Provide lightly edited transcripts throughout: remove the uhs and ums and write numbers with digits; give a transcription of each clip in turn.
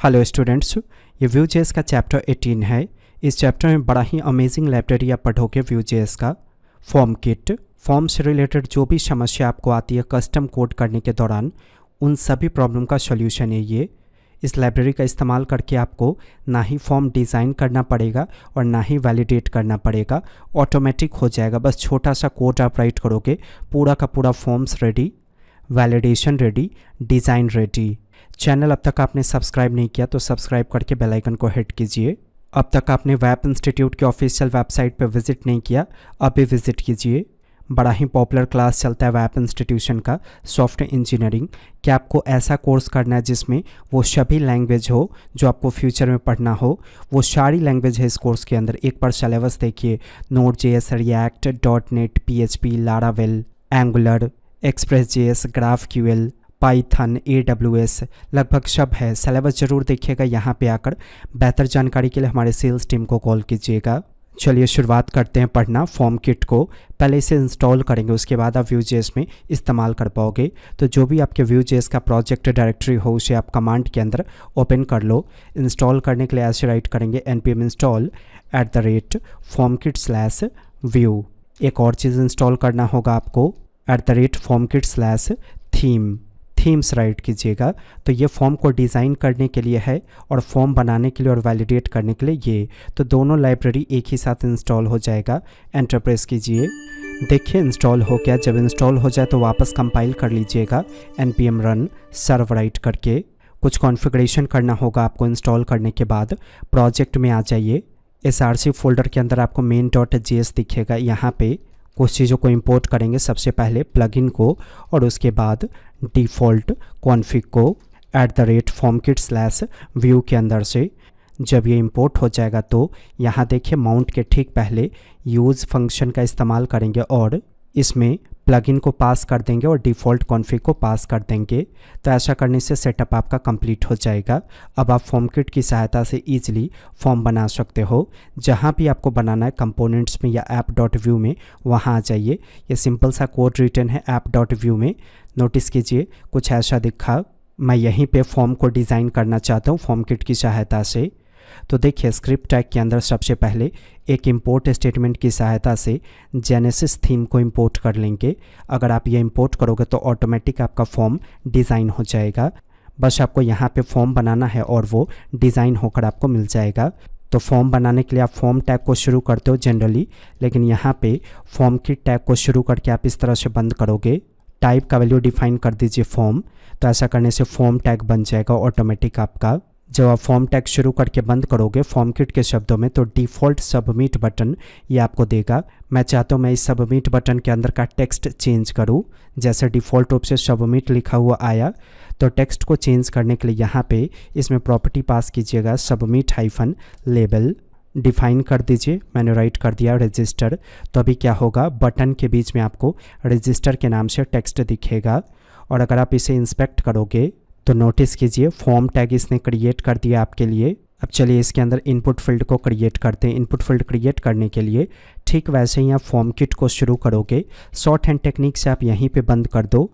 Hello students, ये Vue.js का chapter 18 है। इस चैप्टर में बड़ा ही अमेजिंग लाइब्रेरी आप पढ़ोगे Vue.js का। फॉर्म किट, फॉर्म से रिलेटेड जो भी समस्या आपको आती है कस्टम कोड करने के दौरान, उन सभी प्रॉब्लम का सॉल्यूशन है ये। इस लाइब्रेरी का इस्तेमाल करके आपको ना ही फॉर्म डिज़ाइन करना पड़ेगा और ना ही वैलिडेट करना पड़ेगा, ऑटोमेटिक हो जाएगा। बस छोटा सा कोड आप राइट करोगे, पूरा का पूरा forms ready, validation ready, design ready. Channel अब तक आपने सब्सक्राइब नहीं किया तो सब्सक्राइब करके बेल आइकन को हिट कीजिए। अब तक आपने वेब इंस्टीट्यूट के ऑफिशियल वेबसाइट पर विजिट नहीं किया, अभी विजिट कीजिए। बड़ा ही पॉपुलर क्लास चलता है वेब इंस्टीट्यूशन का, सॉफ्टवेयर इंजीनियरिंग। क्या आपको ऐसा कोर्स करना है जिसमें वो सभी लैंग्वेज हो जो आपको फ्यूचर में पढ़ना हो, वो सारी लैंग्वेज है इस कोर्स के अंदर। एक बार सिलेबस देखिए, Node.js, React, .NET, PHP, Laravel, Angular, Express.js, GraphQL, Python, AWS, लगभग सब है। सिलेबस ज़रूर देखिएगा यहाँ पे आकर। बेहतर जानकारी के लिए हमारे सेल्स टीम को कॉल कीजिएगा। चलिए शुरुआत करते हैं पढ़ना फॉर्म किट को। पहले इसे इंस्टॉल करेंगे, उसके बाद आप Vue.js में इस्तेमाल कर पाओगे। तो जो भी आपके Vue.js का प्रोजेक्ट डायरेक्टरी हो उसे आप कमांड के अंदर ओपन कर लो। इंस्टॉल करने के लिए ऐसे राइट करेंगे npm install @formkit/vue। एक और चीज़ इंस्टॉल करना होगा आपको @formkit/theme। थीम्स राइट कीजिएगा। तो ये फॉर्म को डिज़ाइन करने के लिए है और फॉर्म बनाने के लिए और वैलिडेट करने के लिए ये। तो दोनों लाइब्रेरी एक ही साथ इंस्टॉल हो जाएगा। एंटर प्रेस कीजिए, देखिए इंस्टॉल हो गया। जब इंस्टॉल हो जाए तो वापस कंपाइल कर लीजिएगा npm run सर्व राइट करके। कुछ कॉन्फ़िगरेशन करना होगा आपको इंस्टॉल करने के बाद। प्रोजेक्ट में आ जाइए, src फोल्डर के अंदर आपको main.js दिखेगा। यहाँ पे कुछ चीज़ों को इंपोर्ट करेंगे। सबसे पहले प्लगइन को और उसके बाद डिफ़ॉल्ट कॉन्फ़िग को @formkit/vue के अंदर से। जब ये इंपोर्ट हो जाएगा तो यहाँ देखिए माउंट के ठीक पहले यूज़ फंक्शन का इस्तेमाल करेंगे और इसमें प्लगइन को पास कर देंगे और डिफ़ॉल्ट कॉन्फ़िग को पास कर देंगे। तो ऐसा करने से सेटअप आपका कंप्लीट हो जाएगा। अब आप फॉर्म किट की सहायता से ईजिली फॉर्म बना सकते हो। जहाँ भी आपको बनाना है कंपोनेंट्स में या app.vue में, वहाँ आ जाइए। ये सिंपल सा कोड रिटन है app.vue में। नोटिस कीजिए कुछ ऐसा दिखा। मैं यहीं पे फॉर्म को डिज़ाइन करना चाहता हूँ फॉर्म किट की सहायता से। तो देखिए स्क्रिप्ट टैग के अंदर सबसे पहले एक इंपोर्ट स्टेटमेंट की सहायता से जेनेसिस थीम को इंपोर्ट कर लेंगे। अगर आप ये इंपोर्ट करोगे तो ऑटोमेटिक आपका फॉर्म डिज़ाइन हो जाएगा। बस आपको यहाँ पे फॉर्म बनाना है और वो डिज़ाइन होकर आपको मिल जाएगा। तो फॉर्म बनाने के लिए आप फॉर्म टैग को शुरू करते हो जनरली, लेकिन यहाँ पे फॉर्म किट टैग को शुरू करके आप इस तरह से बंद करोगे। टाइप का वैल्यू डिफाइन कर दीजिए फॉर्म। तो ऐसा करने से फॉर्म टैग बन जाएगा ऑटोमेटिक आपका। जब आप फॉर्म टैग शुरू करके बंद करोगे फॉर्म किट के शब्दों में, तो डिफ़ॉल्ट सबमिट बटन ये आपको देगा। मैं चाहता हूँ मैं इस सबमिट बटन के अंदर का टेक्स्ट चेंज करूँ। जैसे डिफ़ॉल्ट रूप से सबमिट लिखा हुआ आया, तो टेक्स्ट को चेंज करने के लिए यहाँ पे इसमें प्रॉपर्टी पास कीजिएगा submit-label डिफ़ाइन कर दीजिए। मैंने राइट कर दिया रजिस्टर। तो अभी क्या होगा, बटन के बीच में आपको रजिस्टर के नाम से टेक्स्ट दिखेगा। और अगर आप इसे इंस्पेक्ट करोगे तो नोटिस कीजिए फॉर्म टैग इसने क्रिएट कर दिया आपके लिए। अब चलिए इसके अंदर इनपुट फील्ड को क्रिएट करते हैं। इनपुट फील्ड क्रिएट करने के लिए ठीक वैसे ही आप फॉर्म किट को शुरू करोगे। शॉर्ट हैंड टेक्निक से आप यहीं पे बंद कर दो।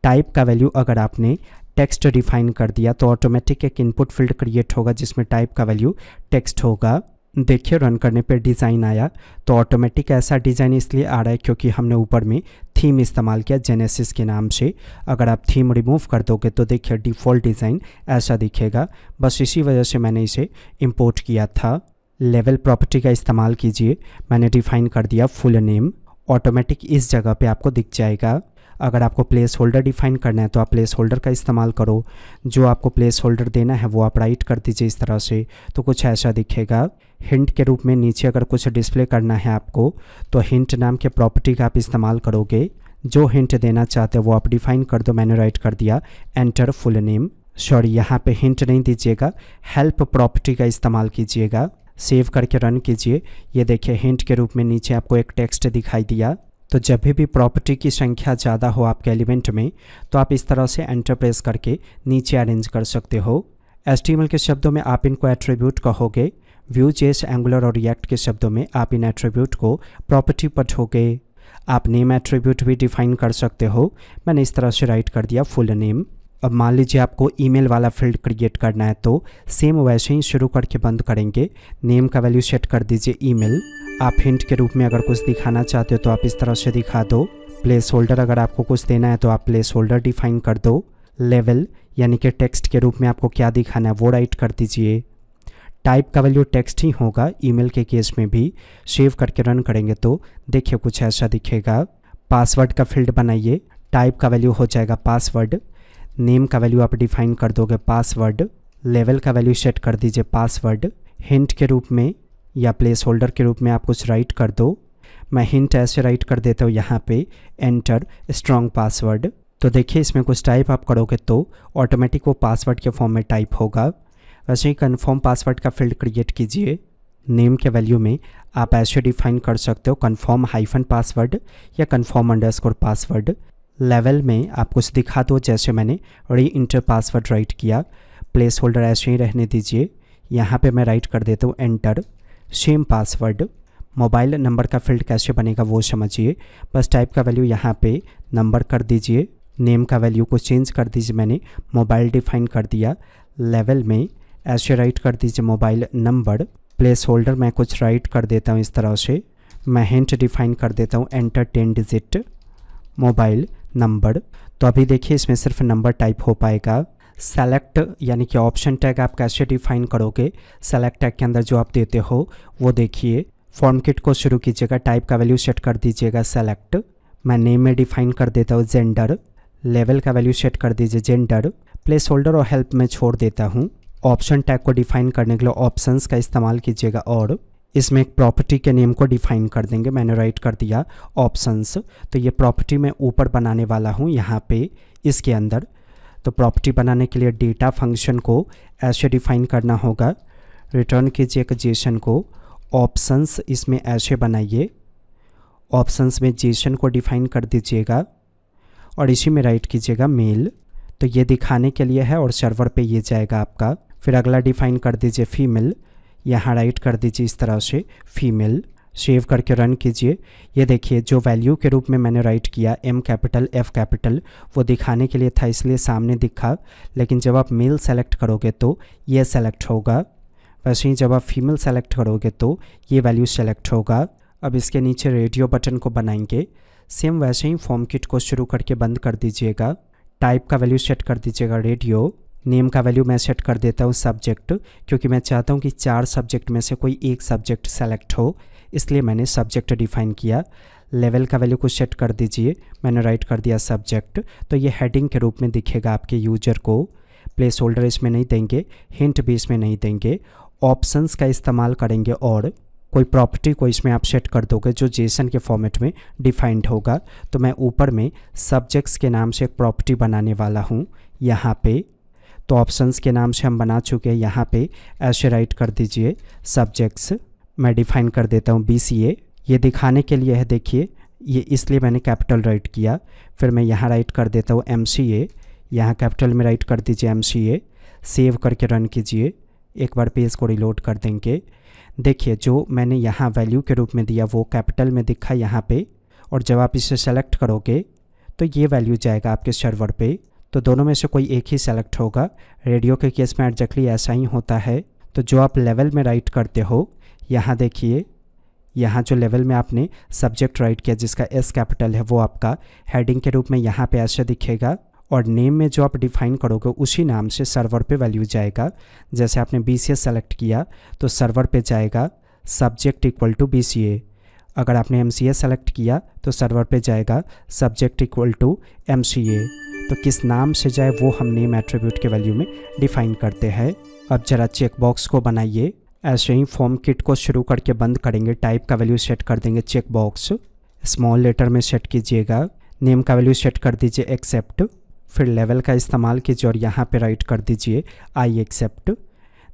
टाइप का वैल्यू अगर आपने टेक्स्ट डिफाइन कर दिया तो ऑटोमेटिक एक इनपुट फील्ड क्रिएट होगा जिसमें टाइप का वैल्यू टेक्स्ट होगा। देखिए रन करने पे डिज़ाइन आया। तो ऑटोमेटिक ऐसा डिज़ाइन इसलिए आ रहा है क्योंकि हमने ऊपर में थीम इस्तेमाल किया जेनेसिस के नाम से। अगर आप थीम रिमूव कर दोगे तो देखिए डिफ़ॉल्ट डिज़ाइन ऐसा दिखेगा। बस इसी वजह से मैंने इसे इंपोर्ट किया था। लेवल प्रॉपर्टी का इस्तेमाल कीजिए। मैंने डिफ़ाइन कर दिया फुल नेम। ऑटोमेटिक इस जगह पे आपको दिख जाएगा। अगर आपको प्लेस होल्डर डिफ़ाइन करना है तो आप प्लेस होल्डर का इस्तेमाल करो। जो आपको प्लेस होल्डर देना है वो आप राइट कर दीजिए इस तरह से। तो कुछ ऐसा दिखेगा। हिंट के रूप में नीचे अगर कुछ डिस्प्ले करना है आपको तो हिंट नाम के प्रॉपर्टी का आप इस्तेमाल करोगे। जो हिंट देना चाहते हो वो आप डिफ़ाइन कर दो। मैंने राइट कर दिया एंटर फुल नेम। सॉरी, यहाँ पे हिंट नहीं दीजिएगा, हेल्प प्रॉपर्टी का इस्तेमाल कीजिएगा। सेव करके रन कीजिए। ये देखिए हिंट के रूप में नीचे आपको एक टेक्स्ट दिखाई दिया। तो जब भी प्रॉपर्टी की संख्या ज़्यादा हो आपके एलिमेंट में तो आप इस तरह से एंटर प्रेस करके नीचे अरेंज कर सकते हो। HTML के शब्दों में आप इनको एट्रीब्यूट कहोगे। Vue.js, Angular और React के शब्दों में आप इन एट्रीब्यूट को प्रॉपर्टी पढ़ोगे। आप नेम एट्रीब्यूट भी डिफाइन कर सकते हो। मैंने इस तरह से राइट कर दिया फुल नेम। अब मान लीजिए आपको ईमेल वाला फील्ड क्रिएट करना है तो सेम वैसे ही शुरू करके बंद करेंगे। नेम का वैल्यू सेट कर दीजिए ईमेल। आप हिंट के रूप में अगर कुछ दिखाना चाहते हो तो आप इस तरह से दिखा दो। प्लेस होल्डर अगर आपको कुछ देना है तो आप प्लेस होल्डर डिफाइन कर दो। लेवल यानी कि टेक्स्ट के रूप में आपको क्या दिखाना है वो राइट कर दीजिए। टाइप का वैल्यू टेक्स्ट ही होगा ईमेल के केस में भी। सेव करके रन करेंगे तो देखिए कुछ ऐसा दिखेगा। पासवर्ड का फील्ड बनाइए। टाइप का वैल्यू हो जाएगा पासवर्ड। नेम का वैल्यू आप डिफाइन कर दोगे पासवर्ड। लेवल का वैल्यू सेट कर दीजिए पासवर्ड। हिंट के रूप में या प्लेस होल्डर के रूप में आप कुछ राइट कर दो। मैं हिंट ऐसे राइट कर देता हूँ यहाँ पे, एंटर स्ट्रॉन्ग पासवर्ड। तो देखिए इसमें कुछ टाइप आप करोगे तो ऑटोमेटिक वो पासवर्ड के फॉर्म में टाइप होगा। वैसे ही कन्फर्म पासवर्ड का फील्ड क्रिएट कीजिए। नेम के वैल्यू में आप ऐसे डिफाइन कर सकते हो कन्फर्म हाइफन पासवर्ड या कन्फर्म अंडरस्कोर पासवर्ड। लेवल में आप कुछ दिखा दो, जैसे मैंने री इंटर पासवर्ड राइट किया। प्लेस होल्डर ऐसे ही रहने दीजिए। यहाँ पे मैं राइट कर देता हूँ enter same password. Mobile number का फील्ड कैसे बनेगा वो समझिए। बस टाइप का वैल्यू यहाँ पे नंबर कर दीजिए। नेम का वैल्यू को चेंज कर दीजिए, मैंने मोबाइल डिफाइन कर दिया। लेवल में ऐसे राइट कर दीजिए मोबाइल नंबर। प्लेस होल्डर मैं कुछ राइट कर देता हूँ इस तरह से। मैं हिंट डिफाइन कर देता हूँ एंटर 10 डिजिट मोबाइल नंबर। तो अभी देखिए इसमें सिर्फ नंबर टाइप हो पाएगा। सेलेक्ट यानी कि ऑप्शन टैग आप कैसे डिफाइन करोगे। सेलेक्ट टैग के अंदर जो आप देते हो वो देखिए। फॉर्म किट को शुरू कीजिएगा। टाइप का वैल्यू सेट कर दीजिएगा सेलेक्ट। मैं नेम में डिफाइन कर देता हूँ जेंडर। लेवल का वैल्यू सेट कर दीजिए जेंडर। प्लेस होल्डर और हेल्प में छोड़ देता हूँ। ऑप्शन टैग को डिफाइन करने के लिए ऑप्शंस का इस्तेमाल कीजिएगा और इसमें एक प्रॉपर्टी के नेम को डिफाइन कर देंगे। मैंने राइट कर दिया ऑप्शंस। तो ये प्रॉपर्टी मैं ऊपर बनाने वाला हूँ यहाँ पे इसके अंदर। तो प्रॉपर्टी बनाने के लिए डेटा फंक्शन को ऐसे डिफाइन करना होगा। रिटर्न कीजिए एक जेसन को। ऑप्शंस इसमें ऐसे बनाइए। ऑप्शंस में जेसन को डिफाइन कर दीजिएगा और इसी में राइट कीजिएगा मेल। तो ये दिखाने के लिए है और सर्वर पे ये जाएगा आपका। फिर अगला डिफाइन कर दीजिए फीमेल। यहाँ राइट कर दीजिए इस तरह से फीमेल। सेव करके रन कीजिए। ये देखिए जो वैल्यू के रूप में मैंने राइट किया एम कैपिटल एफ कैपिटल वो दिखाने के लिए था इसलिए सामने दिखा, लेकिन जब आप मेल सेलेक्ट करोगे तो ये सेलेक्ट होगा। वैसे ही जब आप फीमेल सेलेक्ट करोगे तो ये वैल्यू सेलेक्ट होगा। अब इसके नीचे रेडियो बटन को बनाएंगे। सेम वैसे ही फॉर्म किट को शुरू करके बंद कर दीजिएगा। टाइप का वैल्यू सेट कर दीजिएगा रेडियो। नेम का वैल्यू मैं सेट कर देता हूँ सब्जेक्ट, क्योंकि मैं चाहता हूँ कि 4 सब्जेक्ट में से कोई एक सब्जेक्ट सेलेक्ट हो, इसलिए मैंने सब्जेक्ट डिफाइन किया। लेवल का वैल्यू को सेट कर दीजिए, मैंने राइट कर दिया सब्जेक्ट। तो ये हेडिंग के रूप में दिखेगा आपके यूजर को। प्लेस होल्डर इसमें नहीं देंगे, हिंट भी इसमें नहीं देंगे। ऑप्शंस का इस्तेमाल करेंगे और कोई प्रॉपर्टी को इसमें आप सेट कर दोगे जो जेसन के फॉर्मेट में डिफाइंड होगा। तो मैं ऊपर में सब्जेक्ट्स के नाम से एक प्रॉपर्टी बनाने वाला हूँ यहाँ पे। तो ऑप्शंस के नाम से हम बना चुके हैं। यहाँ पे ऐसे राइट कर दीजिए सब्जेक्ट्स। मैं डिफाइन कर देता हूँ BCA। ये दिखाने के लिए है, देखिए ये इसलिए मैंने कैपिटल राइट किया। फिर मैं यहाँ राइट कर देता हूँ MCA। यहाँ कैपिटल में राइट कर दीजिए MCA। सेव करके रन कीजिए। एक बार पेज को रिलोड कर देंगे। देखिए जो मैंने यहाँ वैल्यू के रूप में दिया वो कैपिटल में दिखा यहाँ पे, और जब आप इसे सेलेक्ट करोगे तो ये वैल्यू जाएगा आपके सर्वर पे। तो दोनों में से कोई एक ही सेलेक्ट होगा। रेडियो के केस में एग्जैक्टली ऐसा ही होता है। तो जो आप लेवल में राइट करते हो, यहाँ देखिए यहाँ जो लेवल में आपने सब्जेक्ट राइट किया जिसका S कैपिटल है वो आपका हेडिंग के रूप में यहाँ पे ऐसे दिखेगा, और नेम में जो आप डिफाइन करोगे उसी नाम से सर्वर पे वैल्यू जाएगा। जैसे आपने BCA सेलेक्ट किया तो सर्वर पे जाएगा सब्जेक्ट इक्वल टू BCA। अगर आपने MCA सेलेक्ट किया तो सर्वर पे जाएगा सब्जेक्ट इक्वल टू MCA। तो किस नाम से जाए वो हम नेम एट्रीब्यूट के वैल्यू में डिफाइन करते हैं। अब जरा चेकबॉक्स को बनाइए। ऐसे ही फॉर्म किट को शुरू करके बंद करेंगे। टाइप का वैल्यू सेट कर देंगे चेकबॉक्स, स्मॉल लेटर में सेट कीजिएगा। नेम का वैल्यू सेट कर दीजिए एक्सेप्ट। फिर लेवल का इस्तेमाल कीजिए और यहाँ पे राइट कर दीजिए आई एक्सेप्ट।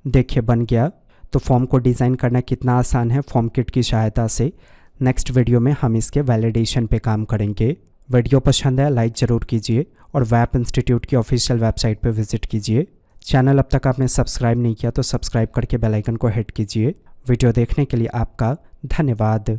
देखिए बन गया। तो फॉर्म को डिज़ाइन करना कितना आसान है फॉर्म किट की सहायता से। नेक्स्ट वीडियो में हम इसके वैलिडेशन पे काम करेंगे। वीडियो पसंद है लाइक ज़रूर कीजिए और वेब इंस्टीट्यूट की ऑफिशियल वेबसाइट पे विजिट कीजिए। चैनल अब तक आपने सब्सक्राइब नहीं किया तो सब्सक्राइब करके बेल आइकन को हिट कीजिए। वीडियो देखने के लिए आपका धन्यवाद।